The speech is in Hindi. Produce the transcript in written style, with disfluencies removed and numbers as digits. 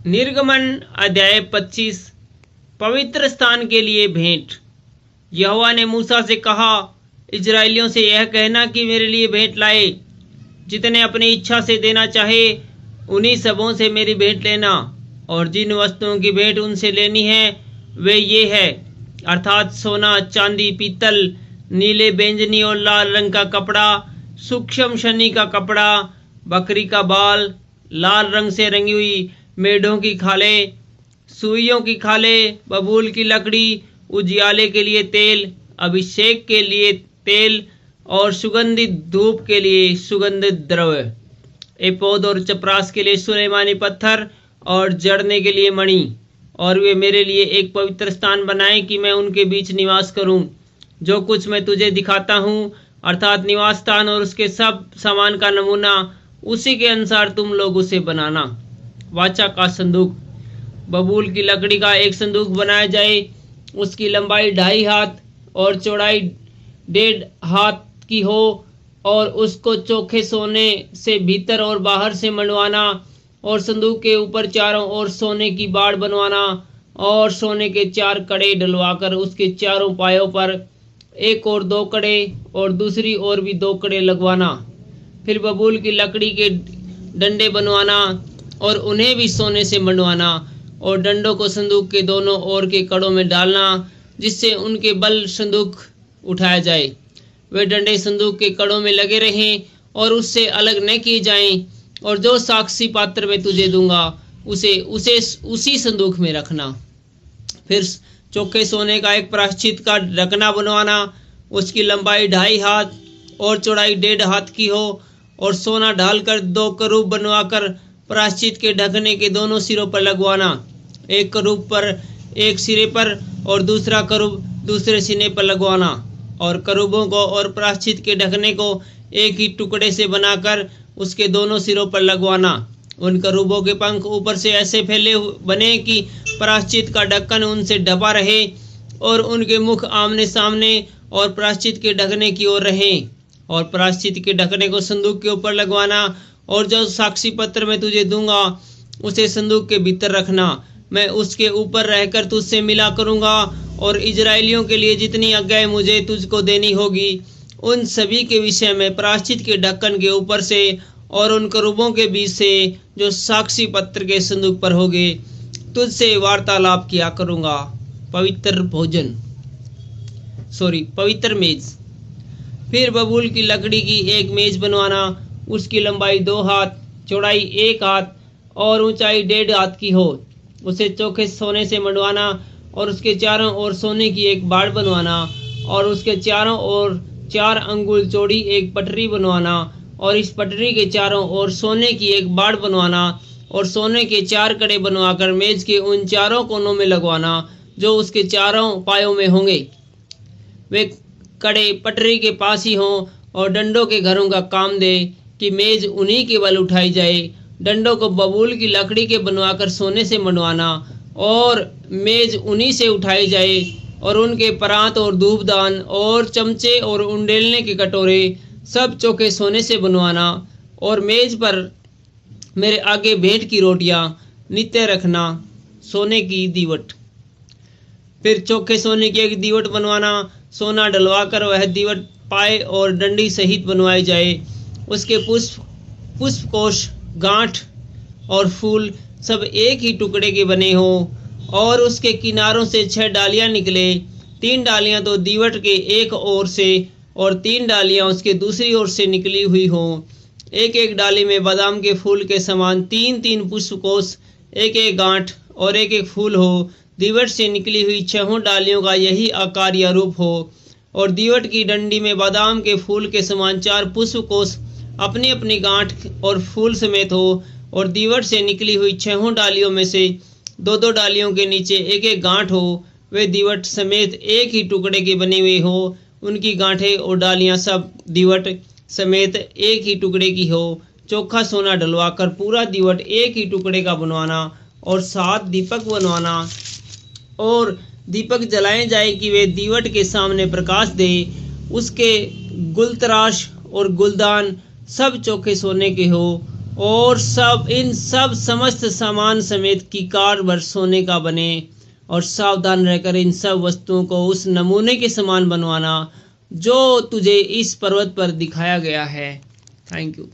निर्गमन अध्याय 25। पवित्र स्थान के लिए भेंट। यहोवा ने मूसा से कहा, इजराइलियों से यह कहना कि मेरे लिए भेंट लाए। जितने अपनी इच्छा से देना चाहे उन्हीं सबों से मेरी भेंट लेना, और जिन वस्तुओं की भेंट उनसे लेनी है वे ये है, अर्थात सोना, चांदी, पीतल, नीले, बैंगनी और लाल रंग का कपड़ा, सूक्ष्म शनी का कपड़ा, बकरी का बाल, लाल रंग से रंगी हुई मेढ़ों की खालें, सुइयों की खालें, बबूल की लकड़ी, उजियाले के लिए तेल, अभिषेक के लिए तेल और सुगंधित धूप के लिए सुगंधित द्रव्य, एपोद और चपरास के लिए सुलेमानी पत्थर और जड़ने के लिए मणि। और वे मेरे लिए एक पवित्र स्थान बनाएं कि मैं उनके बीच निवास करूं। जो कुछ मैं तुझे दिखाता हूं, अर्थात निवास स्थान और उसके सब सामान का नमूना, उसी के अनुसार तुम लोग उसे बनाना। वाचा का संदूक। बबूल की लकड़ी का एक संदूक बनाया जाए। उसकी लंबाई 2.5 हाथ और चौड़ाई 1.5 हाथ की हो, और उसको चोखे सोने से भीतर और बाहर से मंडवाना, और संदूक के ऊपर चारों ओर सोने की बाड़ बनवाना, और सोने के 4 कड़े डलवाकर उसके चारों पायों पर एक और 2 कड़े और दूसरी ओर भी 2 कड़े लगवाना। फिर बबूल की लकड़ी के डंडे बनवाना और उन्हें भी सोने से मंडवाना, और डंडों को संदूक के दोनों ओर के कड़ों में डालना, जिससे उनके बल संदूक उठाया जाए। वे डंडे संदूक के कड़ों में लगे रहें और उससे अलग न किए जाएं। और जो साक्षी पात्र में तुझे दूंगा उसे उसी संदूक में रखना। फिर चोखे सोने का एक प्रायश्चित का ढकना बनवाना। उसकी लंबाई 2.5 हाथ और चौड़ाई 1.5 हाथ की हो, और सोना ढालकर 2 करूब बनवाकर प्रायश्चित के ढकने के दोनों सिरों पर लगवाना। एक करूब पर एक सिरे पर और दूसरा करूब दूसरे सिरे पर लगवाना, और करूबों को और प्रायश्चित के ढकने को एक ही टुकड़े से बनाकर उसके दोनों सिरों पर लगवाना। उन करूबों के पंख ऊपर से ऐसे फैले बने कि प्रायश्चित का ढक्कन उनसे ढपा रहे, और उनके मुख आमने सामने और प्रायश्चित के ढकने की ओर रहे। और प्रायश्चित के ढकने को संदूक के ऊपर लगवाना, और जो साक्षी पत्र में तुझे दूंगा उसे संदूक के भीतर रखना। मैं उसके ऊपर रहकर तुझसे मिला करूंगा, और इजराइलियों के लिए जितनी आज्ञाएं मुझे तुझको देनी होगी उन सभी के विषय में प्रायश्चित के ढक्कन के ऊपर से और उन करूबों के बीच से जो साक्षी पत्र के संदूक पर होगे तुझसे वार्तालाप किया करूंगा। पवित्र मेज। फिर बबूल की लकड़ी की एक मेज बनवाना। उसकी लंबाई 2 हाथ, चौड़ाई 1 हाथ और ऊंचाई 1.5 हाथ की हो। उसे चोखे सोने से मंडवाना, और उसके चारों ओर सोने की एक बाड़ बनवाना, और उसके चारों ओर 4 अंगुल चौड़ी एक पटरी बनवाना, और इस पटरी के चारों ओर सोने की एक बाड़ बनवाना, और सोने के 4 कड़े बनवाकर मेज के उन चारों कोनों में लगवाना जो उसके चारों पायों में होंगे। वे कड़े पटरी के पास ही हों और डंडों के घरों का काम दे कि मेज उन्हीं के बल उठाई जाए। डंडों को बबूल की लकड़ी के बनवाकर सोने से मंडवाना, और मेज उन्हीं से उठाई जाए। और उनके परात और धूपदान और चमचे और उंडेलने के कटोरे सब चोखे सोने से बनवाना, और मेज पर मेरे आगे भेंट की रोटियां नित्य रखना। सोने की दीवट। फिर चोखे सोने की एक दीवट बनवाना। सोना डलवाकर वह दीवट पाए और डंडी सहित बनवाई जाए। उसके पुष्प कोश, गांठ और फूल सब एक ही टुकड़े के बने हों, और उसके किनारों से 6 डालियां निकले। 3 डालियां तो दीवट के एक ओर से और 3 डालियां उसके दूसरी ओर से निकली हुई हों। एक एक डाली में बादाम के फूल के समान 3-3 पुष्पकोश, एक एक गांठ और एक एक फूल हो। दीवट से निकली हुई 6 डालियों का यही आकार या रूप हो, और दीवट की डंडी में बादाम के फूल के समान 4 पुष्पकोश अपनी अपनी गांठ और फूल समेत हो। और दीवट से निकली हुई 6 डालियों में से 2-2 डालियों के नीचे एक एक गांठ हो। वे दीवट समेत एक ही टुकड़े के बने हुए हो। उनकी गांठें और डालियां सब दीवट समेत एक ही टुकड़े की हो। चोखा सोना डलवाकर पूरा दीवट एक ही टुकड़े का बनवाना, और 7 दीपक बनवाना, और दीपक जलाए जाए कि वे दीवट के सामने प्रकाश दे। उसके गुलतराश और गुलदान सब चोखे सोने के हो, और सब इन सब समस्त सामान समेत कीकार भर सोने का बने, और सावधान रहकर इन सब वस्तुओं को उस नमूने के समान बनवाना जो तुझे इस पर्वत पर दिखाया गया है। Thank you.